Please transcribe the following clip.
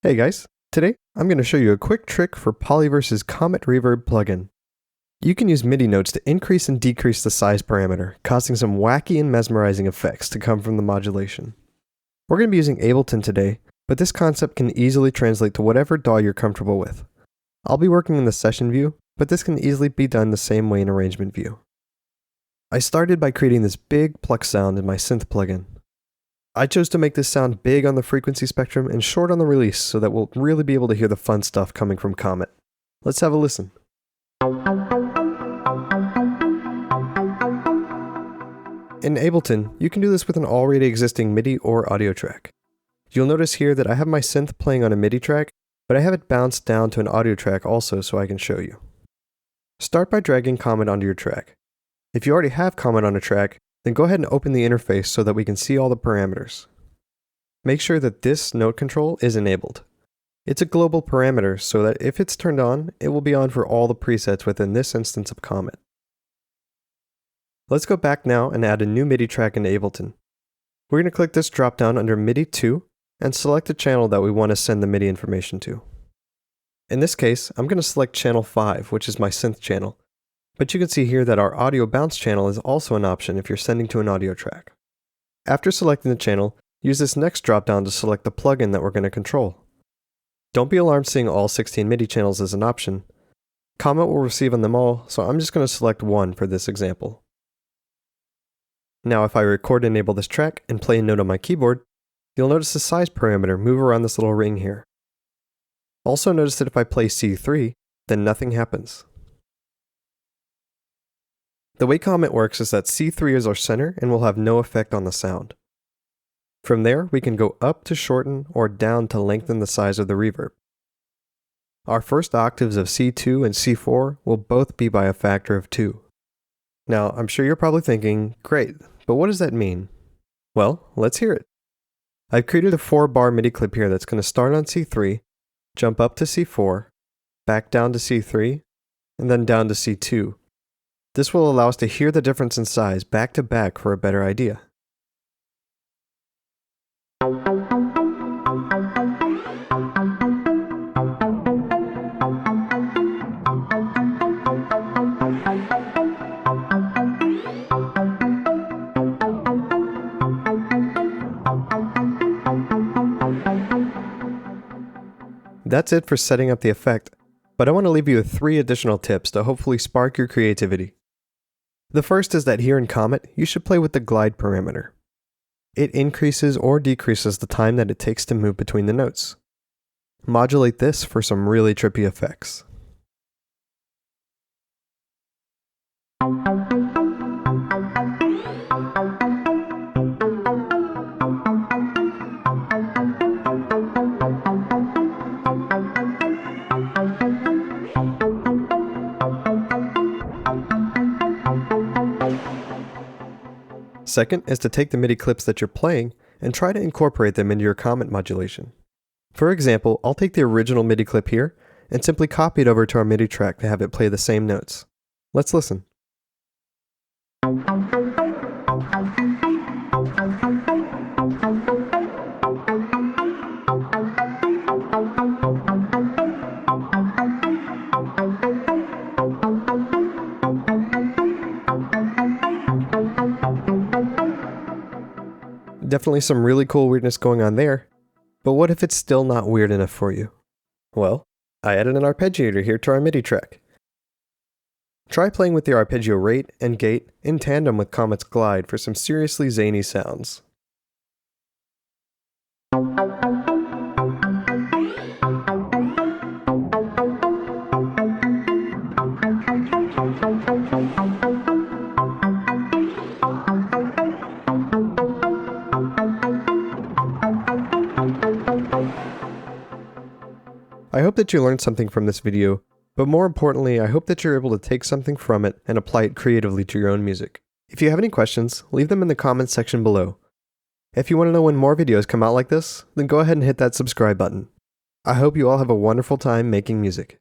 Hey guys, today I'm going to show you a quick trick for Polyverse's Comet Reverb plugin. You can use MIDI notes to increase and decrease the size parameter, causing some wacky and mesmerizing effects to come from the modulation. We're going to be using Ableton today, but this concept can easily translate to whatever DAW you're comfortable with. I'll be working in the session view, but this can easily be done the same way in arrangement view. I started by creating this big pluck sound in my synth plugin. I chose to make this sound big on the frequency spectrum and short on the release so that we'll really be able to hear the fun stuff coming from Comet. Let's have a listen. In Ableton, you can do this with an already existing MIDI or audio track. You'll notice here that I have my synth playing on a MIDI track, but I have it bounced down to an audio track also so I can show you. Start by dragging Comet onto your track. If you already have Comet on a track, then go ahead and open the interface so that we can see all the parameters. Make sure that this note control is enabled. It's a global parameter so that if it's turned on, it will be on for all the presets within this instance of Comet. Let's go back now and add a new MIDI track into Ableton. We're going to click this drop down under MIDI 2 and select the channel that we want to send the MIDI information to. In this case, I'm going to select channel 5, which is my synth channel. But you can see here that our audio bounce channel is also an option if you're sending to an audio track. After selecting the channel, use this next drop-down to select the plugin that we're going to control. Don't be alarmed seeing all 16 MIDI channels as an option. Comet will receive on them all, so I'm just going to select one for this example. Now if I record and enable this track and play a note on my keyboard, you'll notice the size parameter move around this little ring here. Also notice that if I play C3, then nothing happens. The way Comet works is that C3 is our center and will have no effect on the sound. From there, we can go up to shorten or down to lengthen the size of the reverb. Our first octaves of C2 and C4 will both be by a factor of 2. Now, I'm sure you're probably thinking, great, but what does that mean? Well, let's hear it. I've created a 4-bar MIDI clip here that's going to start on C3, jump up to C4, back down to C3, and then down to C2. This will allow us to hear the difference in size back to back for a better idea. That's it for setting up the effect, but I want to leave you with 3 additional tips to hopefully spark your creativity. The first is that here in Comet, you should play with the glide parameter. It increases or decreases the time that it takes to move between the notes. Modulate this for some really trippy effects. Second is to take the MIDI clips that you're playing and try to incorporate them into your Comet modulation. For example, I'll take the original MIDI clip here and simply copy it over to our MIDI track to have it play the same notes. Let's listen. Definitely some really cool weirdness going on there, but what if it's still not weird enough for you? Well, I added an arpeggiator here to our MIDI track. Try playing with the arpeggio rate and gate in tandem with Comet's glide for some seriously zany sounds. I hope that you learned something from this video, but more importantly, I hope that you're able to take something from it and apply it creatively to your own music. If you have any questions, leave them in the comments section below. If you want to know when more videos come out like this, then go ahead and hit that subscribe button. I hope you all have a wonderful time making music.